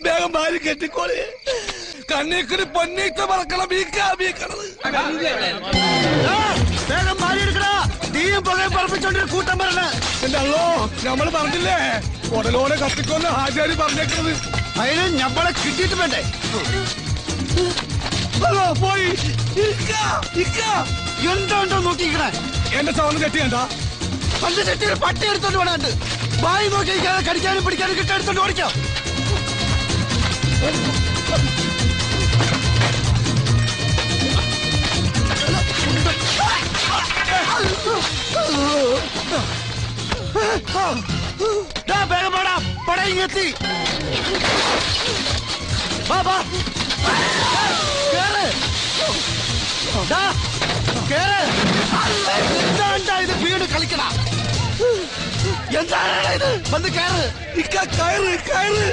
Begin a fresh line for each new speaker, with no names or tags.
വേഗം ഭാര്യ കെട്ടിക്കോളി. കണ്ണീക്കിന് പൊന്നീച്ച പറക്കണം.
വേഗം ഭാര്യ എടുക്കടാ. നീയും പുകയും പറപ്പിച്ചോണ്ടൊരു കൂട്ടം പറഞ്ഞ.
എന്റെ അല്ലോ, നമ്മള് പറഞ്ഞില്ലേ ഉടലോടെ കത്തിക്കൊന്ന് ആചാരി പറഞ്ഞേക്കുന്നത്.
അതിന് ഞമ്മളെ കിട്ടിയിട്ട് വേണ്ടേ?
പോയി
എന്തോ നോക്കിക്കണേ.
എന്റെ സൗണ്ട് കെട്ടിയണ്ട.
പണ്ട് ചെട്ടിയിൽ പട്ടി എടുത്തോണ്ട് വേണാണ്ട് വായി നോക്കി കടിക്കാനും പിടിക്കാനും കിട്ടെടുത്തോണ്ട് ഓടിക്കാം. വേഗം പാടാ. പടയിങ്ങെത്തി. എന്താണ്ടാ ഇത്? വീട് കളിക്കണ എന്താണ് ഇത്? വന്ന് കയറ്.
കയറ്.